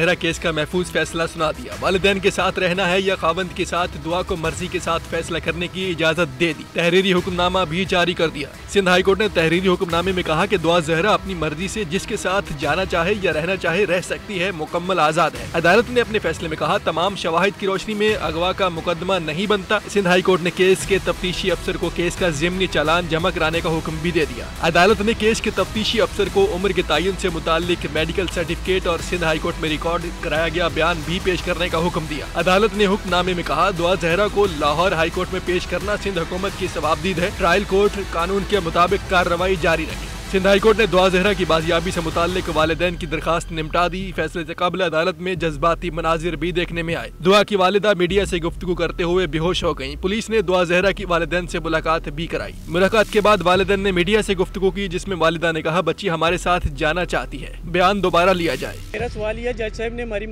Zahra case کا محفوظ فیصلہ سنا دیا۔ والدین کے ساتھ رہنا ہے یا خاوند کے ساتھ، دعا کو مرضی کے ساتھ فیصلہ کرنے کی اجازت دے دی۔ تحریری حکم نامہ بھی جاری کر دیا۔ سندھ ہائی کورٹ نے تحریری حکم نامے میں کہا کہ دعا زہرا اپنی مرضی سے جس کے ساتھ جانا چاہے یا رہنا چاہے رہ سکتی ہے، مکمل آزاد ہے۔ عدالت نے اپنے فیصلے میں کہا تمام شواہد کی روشنی میں اغوا کا مقدمہ نہیں بنتا۔ سندھ ہائی کورٹ نے کیس کے تفتیشی افسر کو کیس کا ضمنی چالان جمع کرانے کا حکم بھی دے دیا۔ عدالت نے کیس کے تفتیشی افسر کو عمر کے تعین سے متعلق میڈیکل سرٹیفکیٹ اور سندھ ہائی کورٹ میں ریکارڈ کرایا گیا بیان بھی پیش کرنے کا حکم دیا۔ عدالت نے حکم نامے میں کہا دعا زہرا کو لاہور ہائی کورٹ میں پیش کرنا سندھ حکومت کی ثوابدید ہے۔ ٹرائل کورٹ قانون کے مطابق کارروائی جاری رکھے۔ سندھ ہائی کورٹ نے دعا زہرا کی بازیابی سے متعلق والدین کی درخواست نمٹا دی۔ فیصلے سے قبل عدالت میں جذباتی مناظر بھی دیکھنے میں آئے۔ دعا کی والدہ میڈیا سے گفتگو کرتے ہوئے بے ہوش ہو گئیں۔ پولیس نے دعا زہرا کی والدین سے ملاقات بھی کرائی۔ ملاقات کے بعد والدین نے میڈیا سے گفتگو کی جس میں والدہ نے کہا بچی ہمارے ساتھ جانا چاہتی ہے، بیان دوبارہ لیا جائے۔ میرا سوال یہ جج صاحب نے ہماری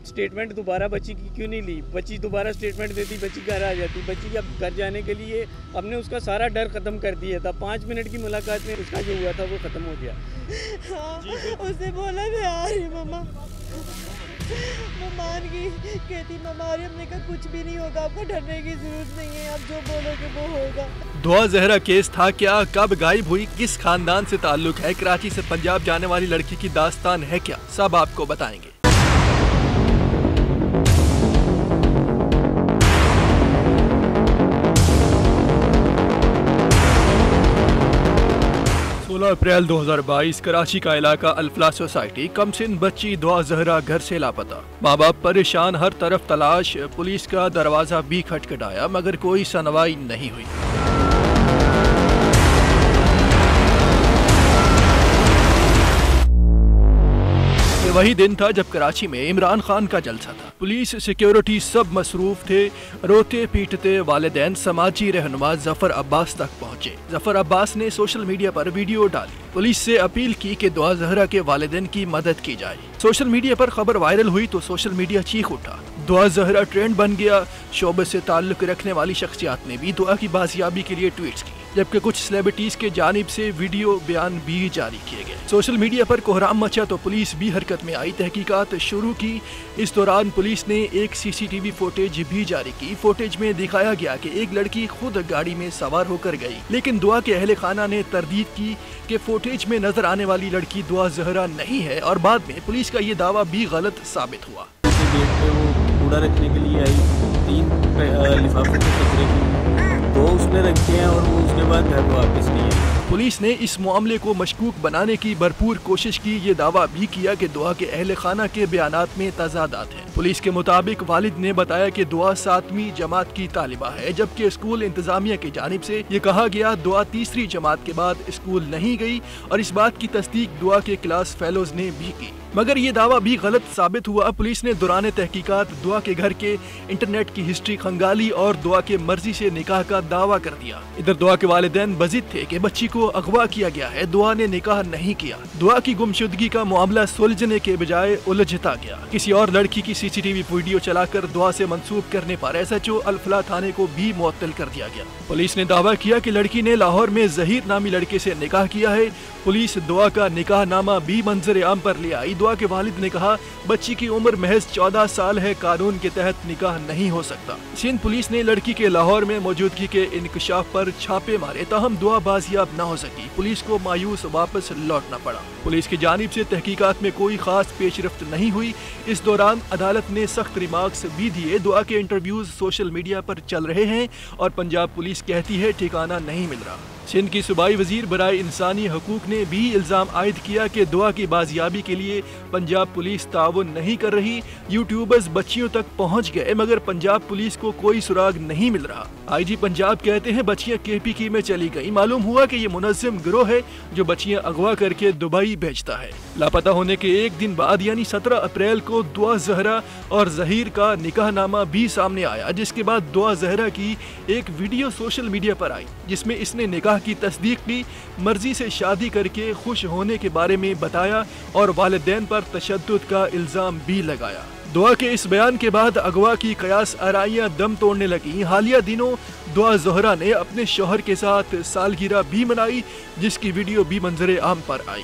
اسٹیٹمنٹ دوبارہ بچی کی کیوں نہیں لی؟ بچی دوبارہ اسٹیٹمنٹ دیتی، بچی گھر آ جاتی۔ بچی اب گھر جانے کے لیے ہم نے اس کا سارا ڈر ختم کر دیا تھا۔ 5 منٹ کی ملاقات میں اس کا جو ہوا تھا وہ ختم ہو گیا۔ اسے بولا میں آ رہی ماما، وہ مان گئی، کہتی ماما آ رہی۔ ہم نے کہا کچھ بھی نہیں ہوگا، آپ کو ڈرنے کی ضرورت نہیں ہے، آپ جو بولو گے وہ ہوگا۔ دعا زہرا کیس تھا کیا، کب غائب ہوئی، کس خاندان سے تعلق ہے، کراچی سے پنجاب جانے والی لڑکی کی داستان ہے کیا، سب آپ کو بتائیں گے۔ 16 اپریل 2022 کراچی کا علاقہ الفلاح سوسائٹی کمسن بچی دعا زہرا گھر سے لاپتہ۔ ماں باپ پریشان، ہر طرف تلاش، پولیس کا دروازہ بھی کھٹکھٹایا مگر کوئی سنوائی نہیں ہوئی۔ وہی دن تھا جب کراچی میں عمران خان کا جلسہ تھا۔ پولیس، سیکیورٹی سب مصروف تھے۔ روتے پیٹتے والدین سماجی رہنما ظفر عباس تک پہنچے۔ ظفر عباس نے سوشل میڈیا پر ویڈیو ڈالی، پولیس سے اپیل کی کہ دعا زہرا کے والدین کی مدد کی جائے۔ سوشل میڈیا پر خبر وائرل ہوئی تو سوشل میڈیا چیخ اٹھا۔ دعا زہرا ٹرینڈ بن گیا۔ شعبے سے تعلق رکھنے والی شخصیات نے بھی دعا کی بازیابی کے لیے ٹویٹس کی، جبکہ کچھ سیلیبریٹیز کے جانب سے ویڈیو بیان بھی جاری کیے گئے۔ سوشل میڈیا پر کوہرام مچا تو پولیس بھی حرکت میں آئی، تحقیقات شروع کی۔ اس دوران پولیس نے ایک CCTV فوٹیج بھی جاری کی۔ فوٹیج میں دکھایا گیا کہ ایک لڑکی خود گاڑی میں سوار ہو کر گئی، لیکن دعا کے اہل خانہ نے تردید کی کہ فوٹیج میں نظر آنے والی لڑکی دعا زہرا نہیں ہے، اور بعد میں پولیس کا یہ دعویٰ بھی غلط ثابت ہوا۔ گیٹ پہ وہ کوڑا رکھنے کے لیے آئی، 3 لفافے کے کچرے کی، 2 اس نے رکھے ہیں اور وہ اس کے بعد گھر واپس نہیں ہے۔ پولیس نے اس معاملے کو مشکوک بنانے کی بھرپور کوشش کی۔ یہ دعویٰ بھی کیا کہ دعا کے اہل خانہ کے بیانات میں تضادات ہیں۔ پولیس کے مطابق والد نے بتایا کہ دعا 7ویں جماعت کی طالبہ ہے، جبکہ اسکول انتظامیہ کی جانب سے یہ کہا گیا دعا 3ری جماعت کے بعد اسکول نہیں گئی، اور اس بات کی تصدیق دعا کے کلاس فیلوز نے بھی کی، مگر یہ دعویٰ بھی غلط ثابت ہوا۔ پولیس نے دوران تحقیقات دعا کے گھر کے انٹرنیٹ کی ہسٹری کھنگالی اور دعا کے مرضی سے نکاح کا دعویٰ کر دیا۔ ادھر دعا کے والدین بضد تھے کہ بچی کو اغوا کیا گیا ہے، دعا نے نکاح نہیں کیا۔ دعا کی گمشدگی کا معاملہ سلجھنے کے بجائے الجھتا گیا۔ کسی اور لڑکی کی CCTV ویڈیو چلا کر دعا سے منسوب کرنے پر SHO الفلاح تھانے کو بھی معطل کر دیا گیا۔ پولیس نے دعویٰ کیا کہ لڑکی نے لاہور میں ظہیر نامی لڑکے سے نکاح کیا ہے۔ پولیس دعا کا نکاح نامہ بھی منظر عام پر لے آئی۔ دعا کے والد نے کہا بچی کی عمر محض 14 سال ہے، قانون کے تحت نکاح نہیں ہو سکتا۔ سندھ پولیس نے لڑکی کے لاہور میں موجودگی کے انکشاف پر چھاپے مارے، تاہم دعا بازیاب نہ ہو سکی۔ پولیس کو مایوس واپس لوٹنا پڑا۔ پولیس کی جانب سے تحقیقات میں کوئی خاص پیش رفت نہیں ہوئی۔ اس دوران عدالت نے سخت ریمارکس بھی دیے۔ دعا کے انٹرویوز سوشل میڈیا پر چل رہے ہیں اور پنجاب پولیس کہتی ہے ٹھکانہ نہیں مل رہا۔ سندھ کی صوبائی وزیر برائے انسانی حقوق نے بھی الزام عائد کیا کہ دعا کی بازیابی کے لیے پنجاب پولیس تعاون نہیں کر رہی۔ یوٹیوبرز بچیوں تک پہنچ گئے مگر پنجاب پولیس کو کوئی سراغ نہیں مل رہا۔ IG پنجاب کہتے ہیں بچیاں KPK میں چلی گئیں۔ معلوم ہوا کہ یہ منظم گروہ ہے جو بچیاں اغوا کر کے دبئی بھیجتا ہے۔ لاپتہ ہونے کے ایک دن بعد یعنی 17 اپریل کو دعا زہرا اور ظہیر کا نکاح نامہ بھی سامنے آیا، جس کے بعد دعا زہرا کی ایک ویڈیو سوشل میڈیا پر آئی جس میں اس نے نکاح کی تصدیق کی، مرضی سے شادی کر کے خوش ہونے کے بارے میں بتایا اور والدین پر تشدد کا الزام بھی لگایا۔ دعا کے اس بیان کے بعد اغوا کی قیاس آرائیاں دم توڑنے لگیں۔ حالیہ دنوں دعا زہرا نے اپنے شوہر کے ساتھ سالگرہ بھی منائی، جس کی ویڈیو بھی منظر عام پر آئی۔